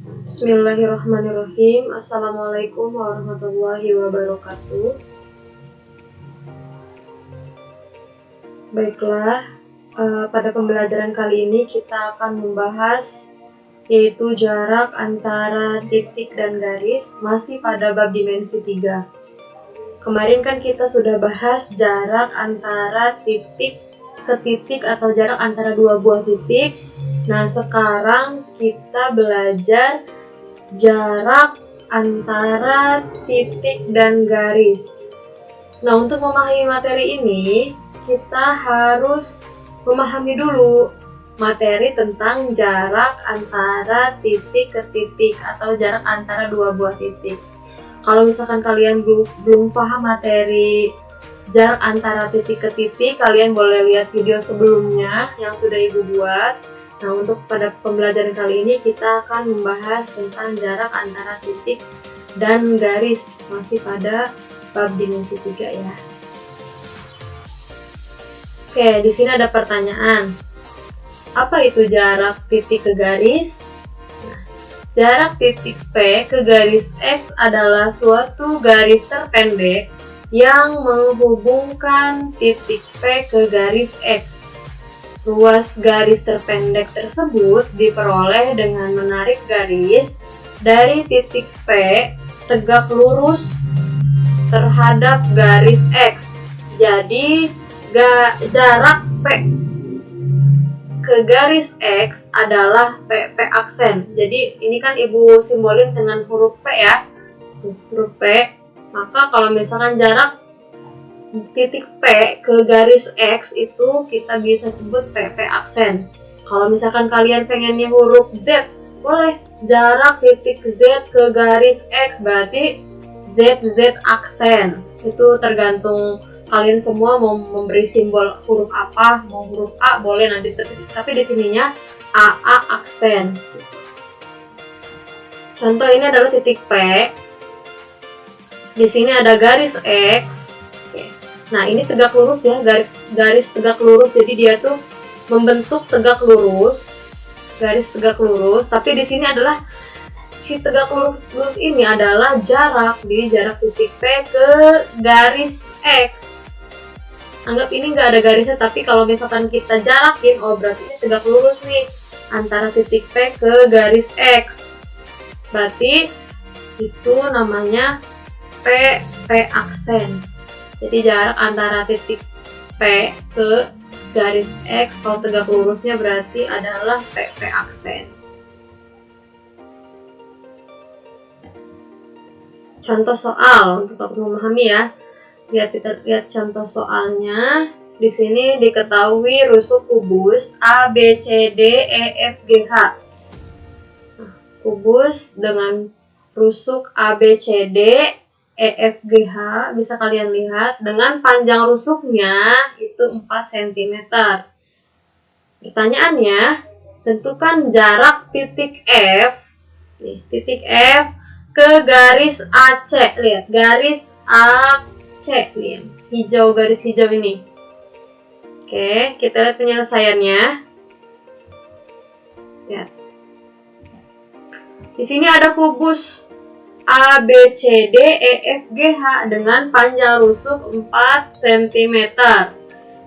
Bismillahirrahmanirrahim. Assalamualaikum warahmatullahi wabarakatuh. Baiklah, pada pembelajaran kali ini kita akan membahas yaitu jarak antara titik dan garis, masih pada bab dimensi 3. Kemarin kan kita sudah bahas jarak antara titik ke titik atau jarak antara dua buah titik. Nah, sekarang kita belajar jarak antara titik dan garis. Nah, untuk memahami materi ini, kita harus memahami dulu materi tentang jarak antara titik ke titik atau jarak antara dua buah titik. Kalau misalkan kalian belum paham materi jarak antara titik ke titik, kalian boleh lihat video sebelumnya yang sudah Ibu buat. Nah, untuk pada pembelajaran kali ini kita akan membahas tentang jarak antara titik dan garis, masih pada bab dimensi 3 ya. Oke, di sini ada pertanyaan. Apa itu jarak titik ke garis? Nah, jarak titik P ke garis X adalah suatu garis terpendek yang menghubungkan titik P ke garis X. Ruas garis terpendek tersebut diperoleh dengan menarik garis dari titik P tegak lurus terhadap garis X. Jadi, jarak P ke garis X adalah P aksen. Jadi, ini kan Ibu simbolin dengan huruf P ya. Huruf P. Maka kalau misalkan jarak titik P ke garis X itu kita bisa sebut PP aksen. Kalau misalkan kalian pengennya huruf Z, boleh jarak titik Z ke garis X, berarti ZZ aksen. Itu tergantung kalian semua mau memberi simbol huruf apa, mau huruf A boleh nanti, tapi di sininya AA aksen. Contoh ini adalah titik P. Di sini ada garis X. Nah, ini tegak lurus ya, garis tegak lurus, jadi dia tuh membentuk tegak lurus, garis tegak lurus, tapi di sini adalah si tegak lurus ini adalah jarak, jadi jarak titik P ke garis X. Anggap ini nggak ada garisnya, tapi kalau misalkan kita jarakin, oh berarti ini tegak lurus nih, antara titik P ke garis X. Berarti itu namanya P aksen. Jadi jarak antara titik P ke garis X, kalau tegak lurusnya berarti adalah PP aksen. Contoh soal untuk dapat memahami ya. Kita lihat contoh soalnya. Di sini diketahui rusuk kubus A, B, C, D, E, F, G, H. Nah, kubus dengan rusuk A, B, C, D, EFGH bisa kalian lihat dengan panjang rusuknya itu 4 cm. Pertanyaannya, tentukan jarak titik F, titik F ke garis AC. Lihat, garis AC nih, hijau, garis hijau ini. Oke, kita lihat penyelesaiannya. Lihat. Di sini ada kubus A, B, C, D, E, F, G, H dengan panjang rusuk 4 cm.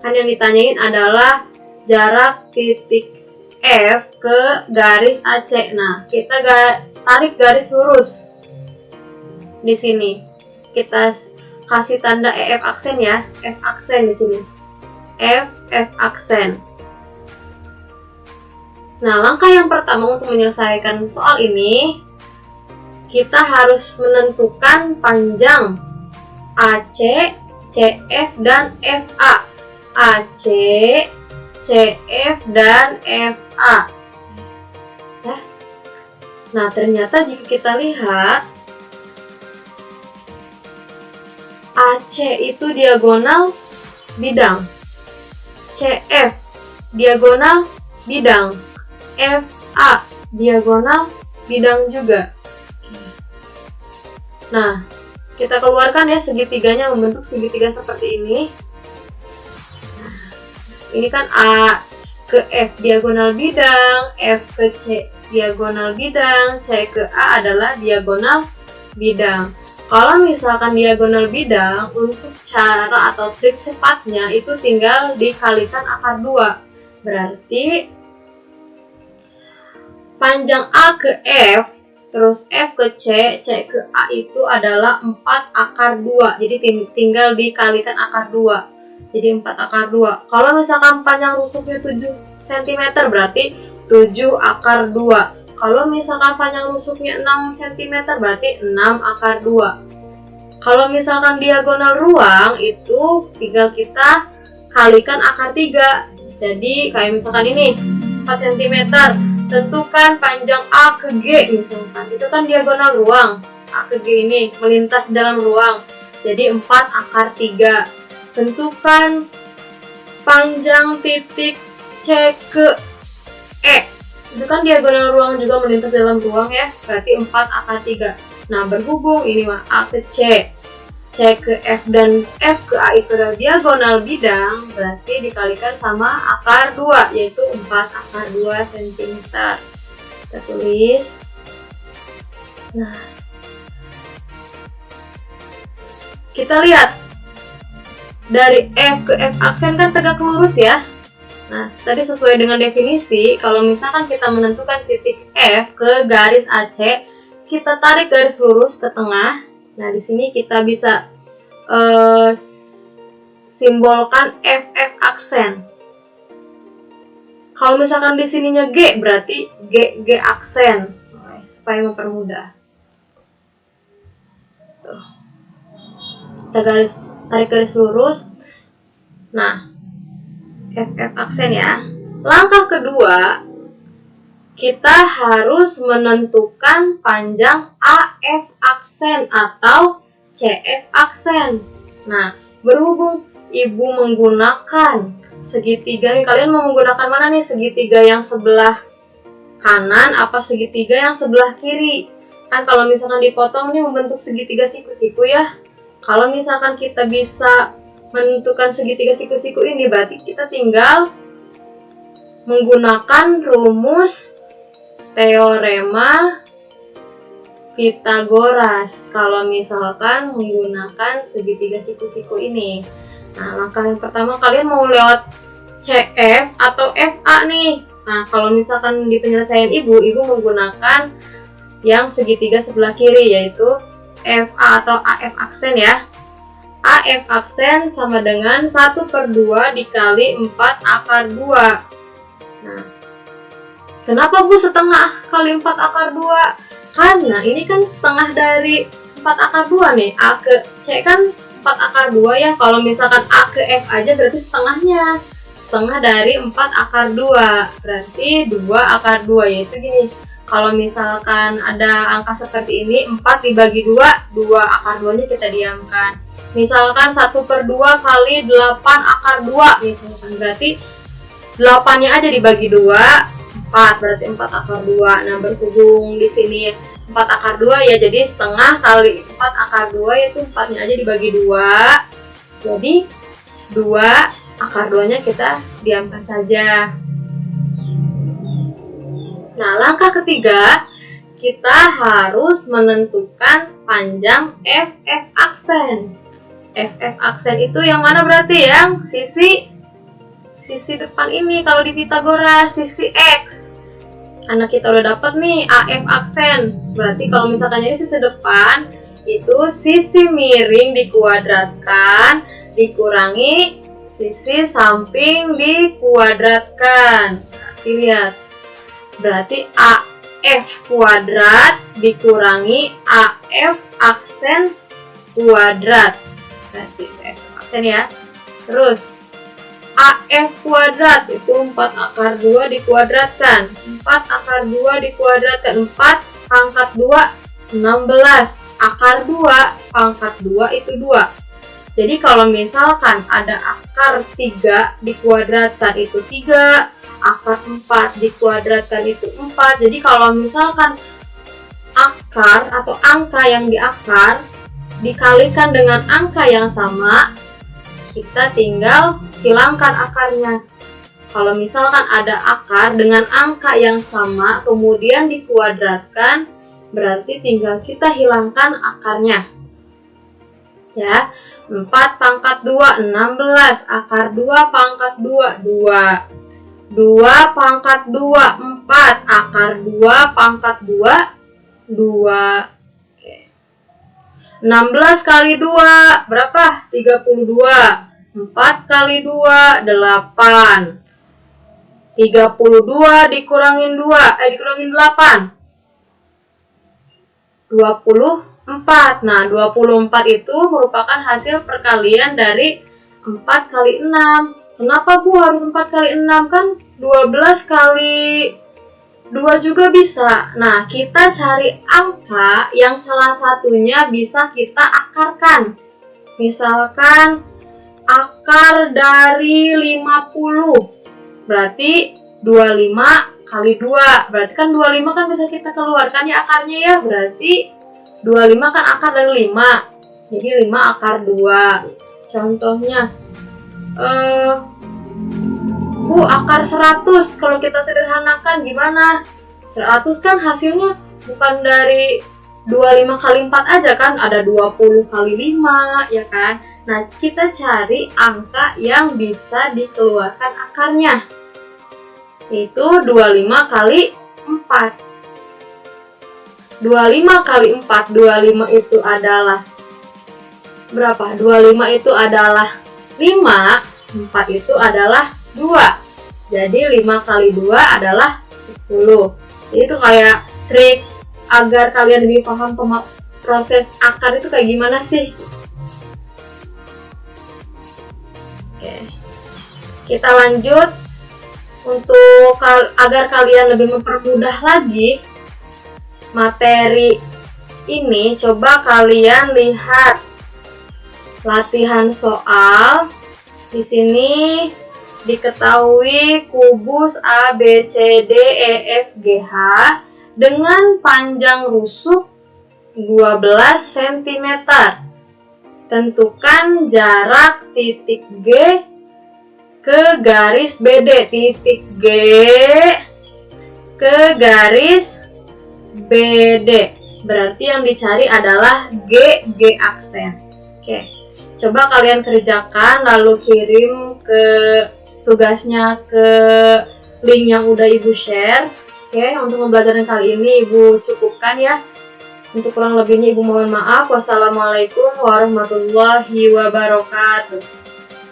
Kan yang ditanyain adalah jarak titik F ke garis AC. Nah, kita tarik garis lurus. Di sini kita kasih tanda EF aksen ya, F aksen di sini. F aksen. Nah, langkah yang pertama untuk menyelesaikan soal ini, kita harus menentukan panjang AC, CF, dan FA. AC, CF, dan FA. Ya. Nah, ternyata jika kita lihat, AC itu diagonal bidang, CF diagonal bidang, FA diagonal bidang juga. Nah, kita keluarkan ya segitiganya membentuk segitiga seperti ini. Nah, ini kan A ke F diagonal bidang, F ke C diagonal bidang, C ke A adalah diagonal bidang. Kalau misalkan diagonal bidang, untuk cara atau trik cepatnya itu tinggal dikalikan akar 2. Berarti panjang A ke F, terus F ke C, C ke A itu adalah 4 akar 2. Jadi tinggal dikalikan akar 2. Jadi 4 akar 2. Kalau misalkan panjang rusuknya 7 cm berarti 7 akar 2. Kalau misalkan panjang rusuknya 6 cm berarti 6 akar 2. Kalau misalkan diagonal ruang itu tinggal kita kalikan akar 3. Jadi kayak misalkan ini 4 cm. Tentukan panjang A ke G misalkan. Itu kan diagonal ruang. A ke G ini melintas dalam ruang. Jadi 4 akar 3. Tentukan panjang titik C ke E. Itu kan diagonal ruang juga melintas dalam ruang ya. Berarti 4 akar 3. Nah, berhubung ini mah A ke C, C ke F, dan F ke A itu adalah diagonal bidang, berarti dikalikan sama akar 2, yaitu 4 akar 2 cm. Kita tulis. Nah, kita lihat. Dari F ke F aksen kan tegak lurus ya. Nah, tadi sesuai dengan definisi, kalau misalkan kita menentukan titik F ke garis AC, kita tarik garis lurus ke tengah. Nah, di sini kita bisa simbolkan FF aksen. Kalau misalkan di sininya G, berarti G aksen. Supaya mempermudah. Tuh. Kita tarik garis lurus. Nah, FF aksen ya. Langkah kedua, kita harus menentukan panjang AF aksen atau CF aksen. Nah, berhubung ibu menggunakan segitiga nih, kalian mau menggunakan mana nih? Segitiga yang sebelah kanan apa segitiga yang sebelah kiri? Kan kalau misalkan dipotong nih membentuk segitiga siku-siku ya. Kalau misalkan kita bisa menentukan segitiga siku-siku ini, berarti kita tinggal menggunakan rumus teorema Pythagoras. Kalau misalkan menggunakan segitiga siku-siku ini. Nah, langkah yang pertama kalian mau lewat CF atau FA nih. Nah, kalau misalkan di penyelesaian ibu menggunakan yang segitiga sebelah kiri, yaitu FA atau AF aksen ya. AF aksen sama dengan 1/2 dikali 4 akar 2. Nah, kenapa Bu setengah kali 4 akar 2? Karena ini kan setengah dari 4 akar 2 nih. A ke C kan 4 akar 2 ya. Kalau misalkan A ke F aja berarti setengahnya. Setengah dari 4 akar 2. Berarti 2 akar 2, yaitu gini. Kalau misalkan ada angka seperti ini, 4 dibagi 2, 2 akar 2-nya kita diamkan. Misalkan 1/2 kali 8 akar 2, misalkan. Berarti 8-nya aja dibagi 2, 4. Berarti 4 akar 2. Nah, berhubung di sini 4 akar 2 ya, jadi setengah kali 4 akar 2, yaitu 4-nya aja dibagi 2. Jadi 2 akar 2-nya kita diamkan saja. Nah, langkah ketiga, kita harus menentukan panjang FF aksen. FF aksen itu yang mana berarti? Yang sisi depan ini kalau di Pythagoras, sisi X. Karena kita udah dapat nih AF aksen. Berarti kalau misalkan jadi sisi depan, itu sisi miring dikuadratkan dikurangi sisi samping dikuadratkan. Nah, lihat. Berarti AF kuadrat dikurangi AF aksen kuadrat. Berarti AF aksen ya. Terus AF kuadrat itu 4 akar 2 dikuadratkan. 4 akar 2 dikuadratkan. 4 pangkat 2, 16. Akar 2 pangkat 2 itu 2. Jadi kalau misalkan ada akar 3 dikuadratkan itu 3. Akar 4 dikuadratkan itu 4. Jadi kalau misalkan akar atau angka yang diakar dikalikan dengan angka yang sama, kita tinggal hilangkan akarnya. Kalau misalkan ada akar dengan angka yang sama, kemudian dikuadratkan, berarti tinggal kita hilangkan akarnya. Ya, 4 pangkat 2, 16. Akar 2 pangkat 2, 2. 2 pangkat 2, 4. Akar 2 pangkat 2, 2. Oke. 16 kali 2, berapa? 32. 4 kali 2, 8. 32 dikurangin 8. 24. Nah, 24 itu merupakan hasil perkalian dari 4 kali 6. Kenapa Bu harus 4 kali 6? Kan 12 kali 2 juga bisa. Nah, kita cari angka yang salah satunya bisa kita akarkan. Misalkan akar dari 50. Berarti 25 kali 2. Berarti kan 25 kan bisa kita keluarkan ya akarnya ya. Berarti 25 kan akar dari 5. Jadi 5 akar 2. Contohnya Bu, akar 100 kalau kita sederhanakan gimana? 100 kan hasilnya bukan dari 25 kali 4 aja kan, ada 20 kali 5 ya kan. Nah, kita cari angka yang bisa dikeluarkan akarnya, yaitu 25 kali 4. 25 kali 4, 25 itu adalah berapa? 25 itu adalah 5, 4 itu adalah 2. Jadi 5 kali 2 adalah 10. Jadi itu kayak trik agar kalian lebih paham proses akar itu kayak gimana sih. Oke. Kita lanjut. Untuk agar kalian lebih mempermudah lagi materi ini, coba kalian lihat latihan soal. Di sini diketahui kubus A, B, C, D, E, F, G, H dengan panjang rusuk 12 cm. Tentukan jarak titik G ke garis BD. Titik G ke garis BD. Berarti yang dicari adalah G aksen. Oke. Coba kalian kerjakan lalu kirim ke tugasnya ke link yang udah Ibu share. Oke, untuk pembelajaran kali ini Ibu cukupkan ya. Untuk kurang lebihnya Ibu mohon maaf. Wassalamualaikum warahmatullahi wabarakatuh.